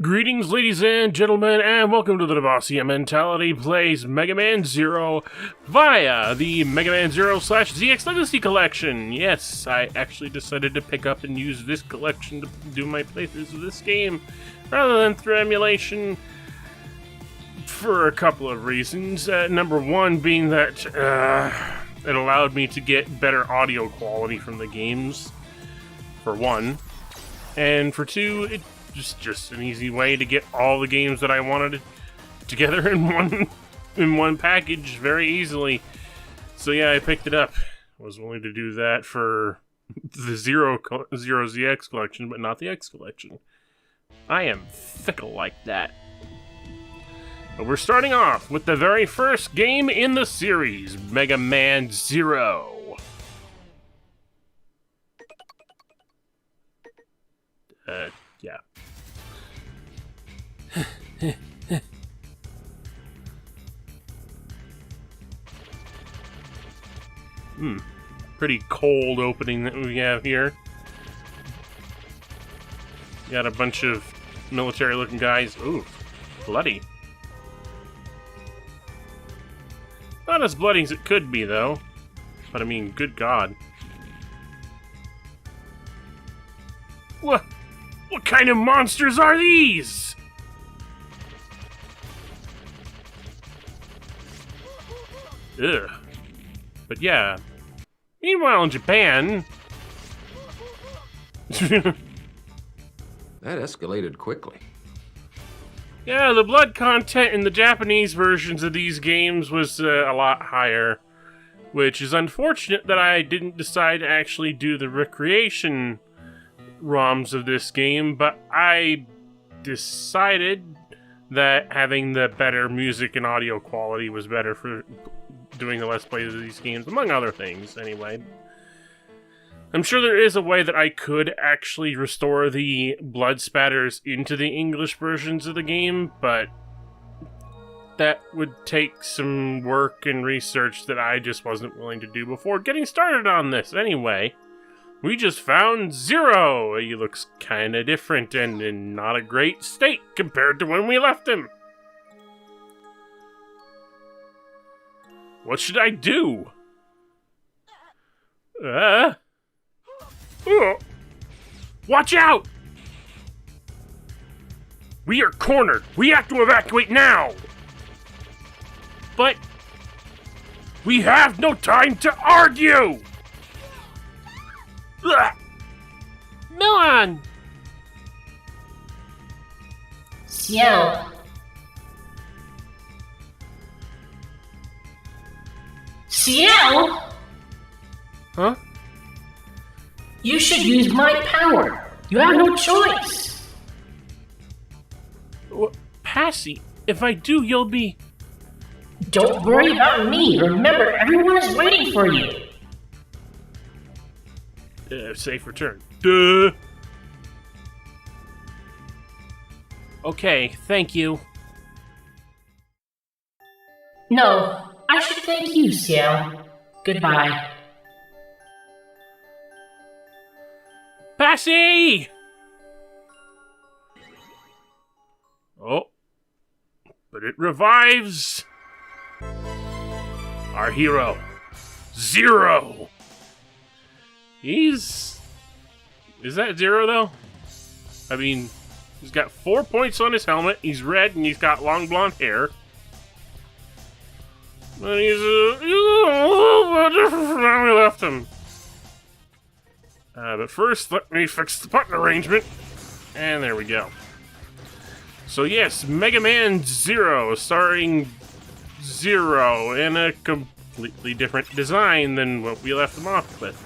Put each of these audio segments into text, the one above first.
Greetings, ladies and gentlemen, and welcome to the Devasia Mentality Plays Mega Man Zero via the Mega Man Zero / ZX Legacy Collection. Yes, I actually decided to pick up and use this collection to do my playthroughs of this game rather than through emulation for a couple of reasons. Number one being that it allowed me to get better audio quality from the games, for one, and for two, it just an easy way to get all the games that I wanted together in one package very easily. So yeah, I picked it up. I was willing to do that for the Zero ZX collection, but not the X collection. I am fickle like that. But we're starting off with the very first game in the series, Mega Man Zero. Yeah. Pretty cold opening that we have here. Got a bunch of military-looking guys. Ooh, bloody. Not as bloody as it could be, though. But I mean, good God. What kind of monsters are these? Ugh. But yeah. Meanwhile, in Japan... That escalated quickly. Yeah, the blood content in the Japanese versions of these games was a lot higher. Which is unfortunate that I didn't decide to actually do the recreation ROMs of this game, but I decided that having the better music and audio quality was better for doing the Let's Plays of these games, among other things, anyway. I'm sure there is a way that I could actually restore the blood spatters into the English versions of the game, but that would take some work and research that I just wasn't willing to do before getting started on this. Anyway, we just found Zero. He looks kinda different and in not a great state compared to when we left him. What should I do? Watch out! We are cornered. We have to evacuate now. But we have no time to argue. Milan! Xiao. Xiao? Huh? You should use my power. You have no choice. Passy, if I do, you'll be... Don't worry about me. Remember, everyone is waiting for you. Safe return. Duh. Okay, thank you. No, I should thank you, Xiao. Goodbye. Passy! Oh. But it revives our hero, Zero. Is that Zero, though? I mean, he's got 4 points on his helmet, he's red, and he's got long blonde hair. And he's a little different from how we left him. But first, let me fix the button arrangement. And there we go. So yes, Mega Man Zero, starring Zero in a completely different design than what we left him off with.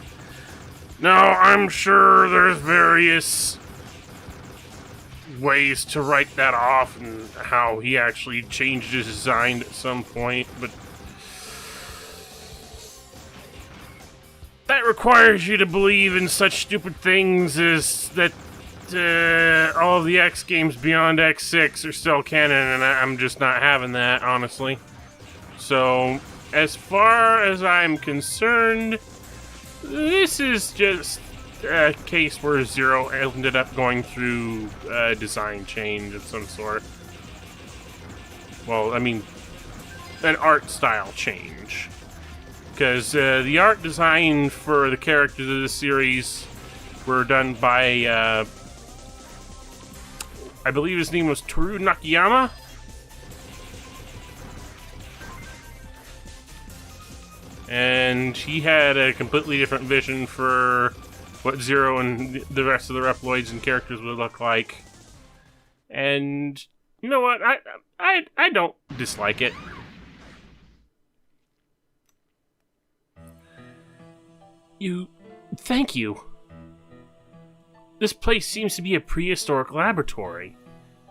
Now, I'm sure there's various ways to write that off and how he actually changed his design at some point, but that requires you to believe in such stupid things as that all of the X games beyond X6 are still canon, and I'm just not having that, honestly. So, as far as I'm concerned, this is just case where Zero ended up going through a design change of some sort. Well, I mean, an art style change. Because the art design for the characters of this series were done by, I believe his name was Toru Nakayama? And he had a completely different vision for what Zero and the rest of the Reploids and characters would look like. And you know what? I don't dislike it. Thank you. This place seems to be a prehistoric laboratory.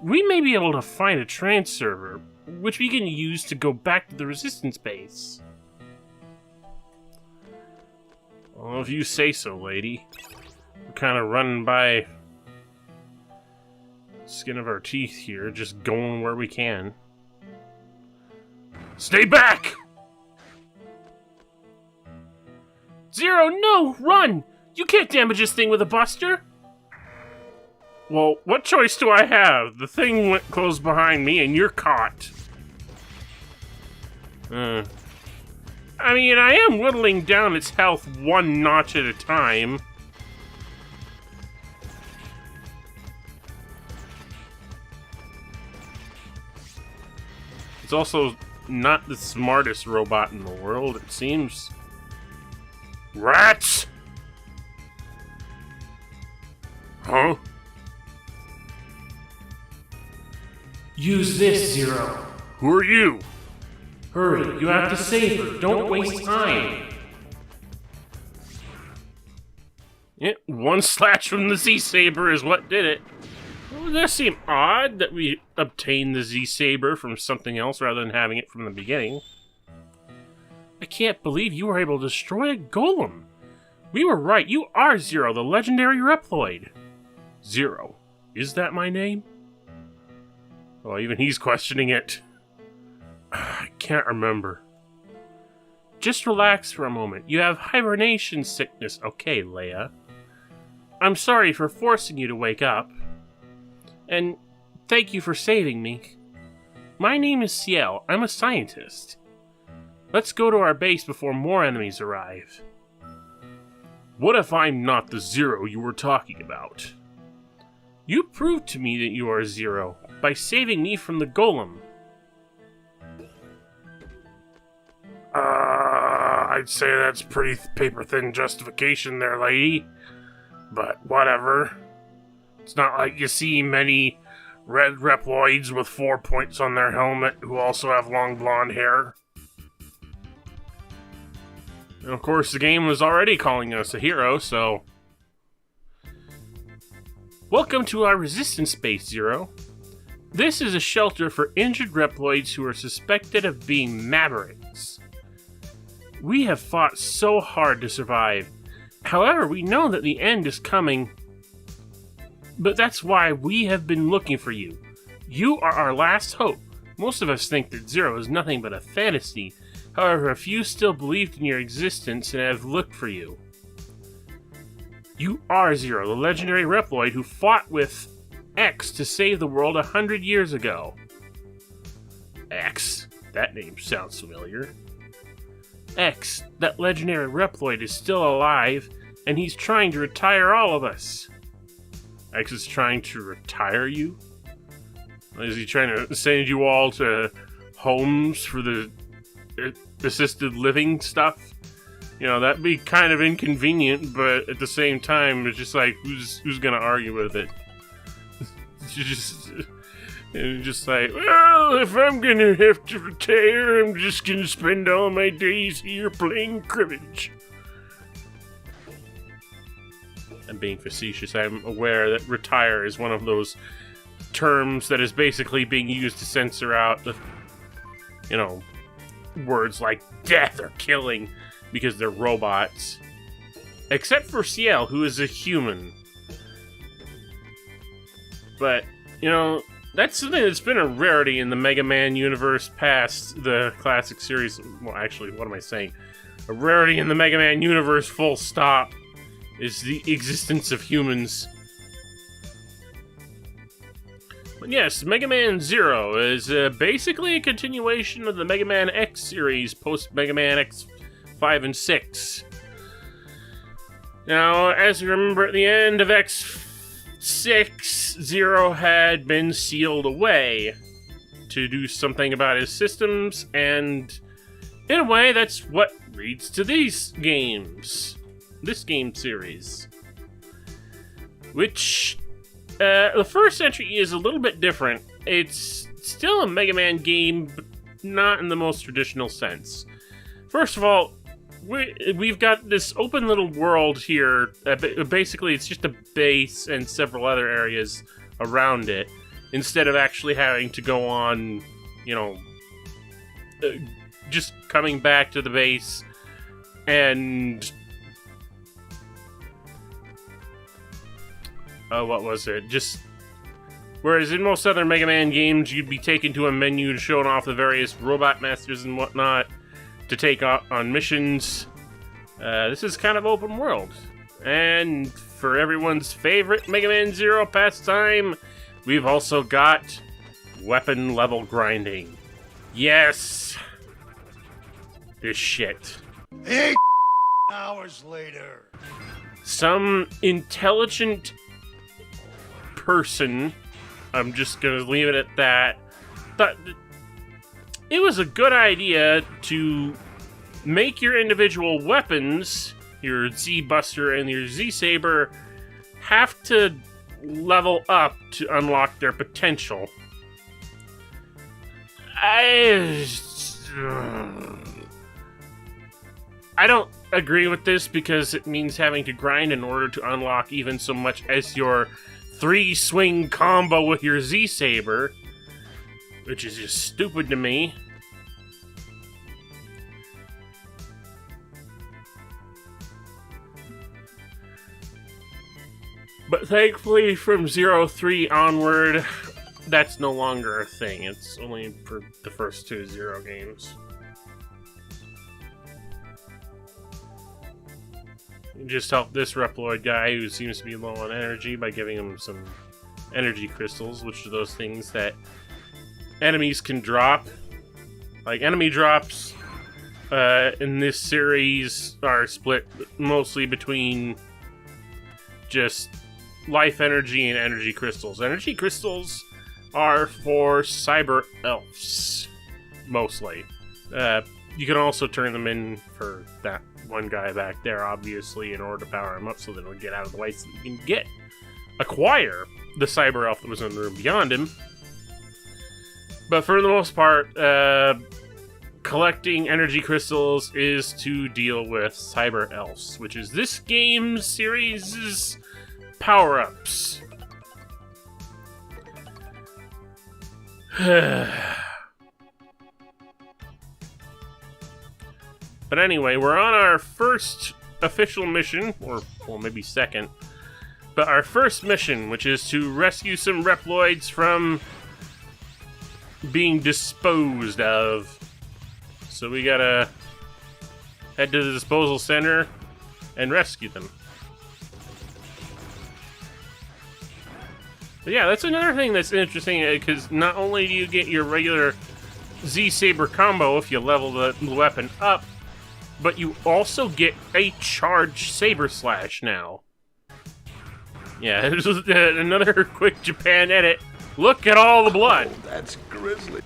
We may be able to find a transserver, which we can use to go back to the Resistance base. Well, if you say so, lady. We're kind of running by skin of our teeth here, just going where we can. Stay back! Zero, no! Run! You can't damage this thing with a buster! Well, what choice do I have? The thing went close behind me and you're caught. I mean, I am whittling down its health one notch at a time. It's also not the smartest robot in the world, it seems. Rats! Huh? Use this, Zero. Who are you? Hurry, you have to save her. Don't waste time. Yeah, one slash from the Z-Saber is what did it. Well, it does seem odd that we obtained the Z-Saber from something else rather than having it from the beginning. I can't believe you were able to destroy a golem. We were right, you are Zero, the legendary Reploid. Zero, is that my name? Well, even he's questioning it. I can't remember. Just relax for a moment. You have hibernation sickness. Okay, Leia. I'm sorry for forcing you to wake up. And thank you for saving me. My name is Ciel. I'm a scientist. Let's go to our base before more enemies arrive. What if I'm not the Zero you were talking about? You proved to me that you are Zero by saving me from the golem. I'd say that's pretty paper-thin justification there, lady. But whatever. It's not like you see many red Reploids with 4 points on their helmet who also have long blonde hair. And of course, the game was already calling us a hero, so... Welcome to our Resistance base, Zero. This is a shelter for injured Reploids who are suspected of being Mavericks. We have fought so hard to survive. However, we know that the end is coming. But that's why we have been looking for you. You are our last hope. Most of us think that Zero is nothing but a fantasy. However, a few still believed in your existence and have looked for you. You are Zero, the legendary Reploid who fought with X to save the world 100 years ago. X? That name sounds familiar. X, that legendary Reploid, is still alive, and he's trying to retire all of us. X is trying to retire you? Is he trying to send you all to homes for the assisted living stuff? You know, that'd be kind of inconvenient, but at the same time, it's just like, who's gonna argue with it? Just like, well, if I'm gonna have to retire, I'm just gonna spend all my days here playing cribbage. I'm being facetious. I'm aware that retire is one of those terms that is basically being used to censor out the, you know, words like death or killing because they're robots. Except for Ciel, who is a human. But, you know, that's something that's been a rarity in the Mega Man universe past the classic series. Well, actually, what am I saying? A rarity in the Mega Man universe, full stop, is the existence of humans. But yes, Mega Man Zero is basically a continuation of the Mega Man X series post Mega Man X 5 and 6. Now, as you remember, at the end of X6, Zero had been sealed away to do something about his systems, and in a way, that's what leads to these games. This game series. Which, the first entry is a little bit different. It's still a Mega Man game, but not in the most traditional sense. First of all, we've got this open little world here. Basically, it's just a base and several other areas around it, instead of actually having to go on, you know, just coming back to the base and... what was it? Just... Whereas in most other Mega Man games, you'd be taken to a menu showing off the various robot masters and whatnot to take on missions. This is kind of open world. And for everyone's favorite Mega Man Zero pastime, we've also got weapon level grinding. Yes! This shit. 8 hours later. Some intelligent person, I'm just gonna leave it at that, thought it was a good idea to make your individual weapons, your Z-Buster and your Z-Saber, have to level up to unlock their potential. I don't agree with this because it means having to grind in order to unlock even so much as your 3-swing combo with your Z-Saber, which is just stupid to me. But thankfully, from 03 onward, that's no longer a thing. It's only for the first 2 Zero games. You just help this Reploid guy who seems to be low on energy by giving him some energy crystals, which are those things that enemies can drop. Like, enemy drops in this series are split mostly between just life energy and energy crystals. Energy crystals are for cyber elves, mostly. You can also turn them in for that one guy back there, obviously, in order to power him up so that he'll get out of the way so you can acquire the cyber elf that was in the room beyond him. But for the most part, collecting energy crystals is to deal with cyber elves, which is this game series' power-ups. But anyway, we're on our first official mission, or well, maybe second. But our first mission, which is to rescue some Reploids from being disposed of. So we gotta head to the disposal center and rescue them. But yeah, that's another thing that's interesting, because not only do you get your regular Z-Saber combo if you level the weapon up, but you also get a charged Saber Slash now. Yeah, this is another quick Japan edit. Look at all the blood. Oh, that's grisly.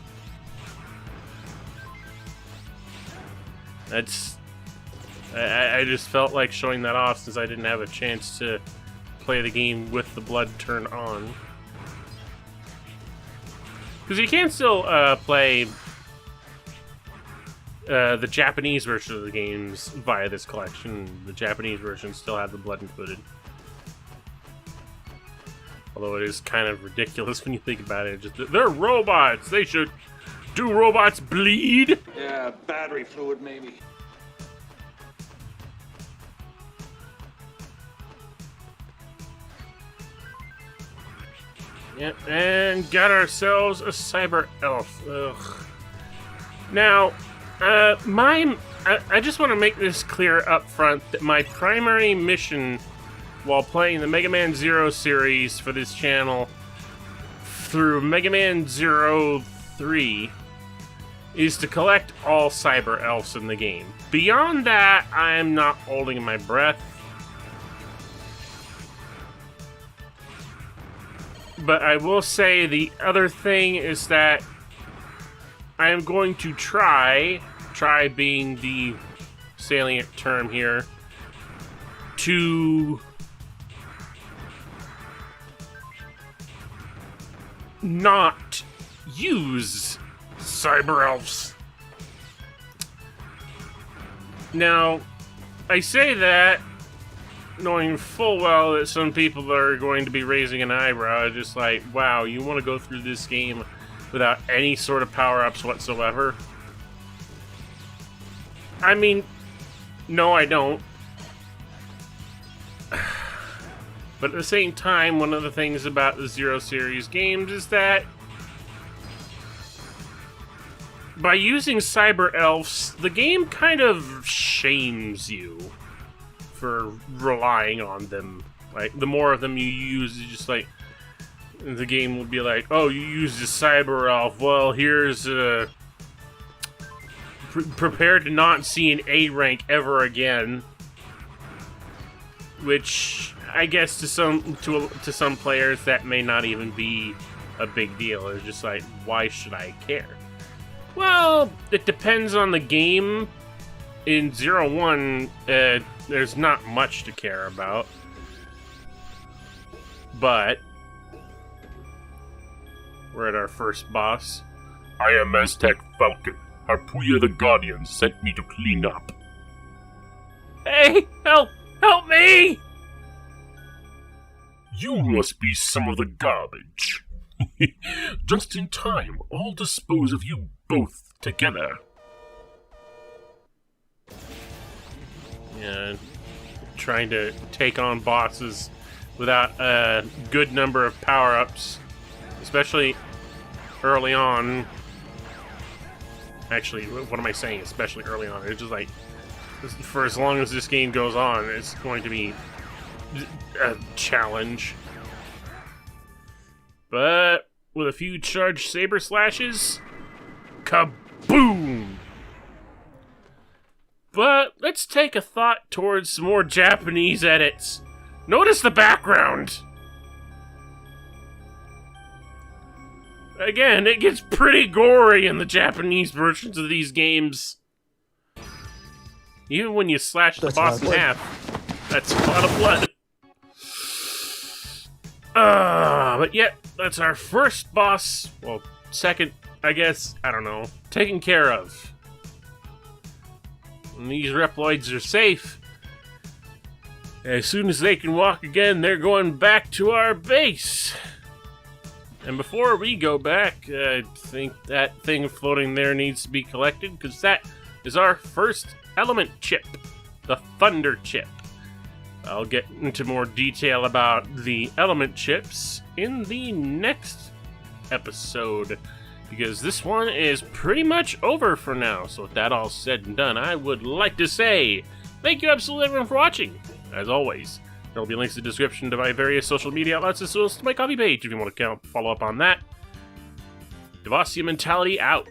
That's... I just felt like showing that off since I didn't have a chance to play the game with the blood turned on. Because you can still play the Japanese version of the games via this collection. The Japanese version still have the blood included. Although it is kind of ridiculous when you think about it. Just, they're robots! They should... Do robots bleed? Yeah, battery fluid maybe. Yep, and got ourselves a cyber elf. Ugh. Now, I just want to make this clear up front that my primary mission while playing the Mega Man Zero series for this channel through Mega Man Zero 3 is to collect all Cyber Elves in the game. Beyond that, I'm not holding my breath. But I will say the other thing is that I am going to try being the salient term here, to not use Cyber Elves. Now, I say that knowing full well that some people are going to be raising an eyebrow, just like, wow, you want to go through this game without any sort of power-ups whatsoever? I mean, no, I don't. But at the same time, one of the things about the Zero Series games is that by using Cyber Elves, the game kind of shames you for relying on them. Like, the more of them you use, it's just like, the game will be like, oh, you used a Cyber Elf, well, here's a... prepare to not see an A rank ever again. Which, I guess to some players, that may not even be a big deal. It's just like, why should I care? Well, it depends on the game. In 0-1, there's not much to care about. But we're at our first boss. I am Aztec Falcon. Harpuya the Guardian sent me to clean up. Hey, help! Help me! You must be some of the garbage. Just in time, I'll dispose of you both together. Yeah, trying to take on bosses without a good number of power-ups, especially early on. Actually, what am I saying? Especially early on. It's just like, for as long as this game goes on, it's going to be a challenge. But with a few charged saber slashes, kaboom! But let's take a thought towards some more Japanese edits. Notice the background! Again, it gets pretty gory in the Japanese versions of these games. Even when you slash the boss in half, that's a lot of blood. But yeah, that's our first boss. Well, second, I guess. I don't know. Taken care of. And these Reploids are safe. As soon as they can walk again, they're going back to our base. And before we go back, I think that thing floating there needs to be collected, because that is our first element chip, the Thunder Chip. I'll get into more detail about the element chips in the next episode, because this one is pretty much over for now. So with that all said and done, I would like to say thank you absolutely everyone for watching. As always, there will be links in the description to my various social media outlets as well as to my coffee page if you want to follow up on that. Devasia Mentality out.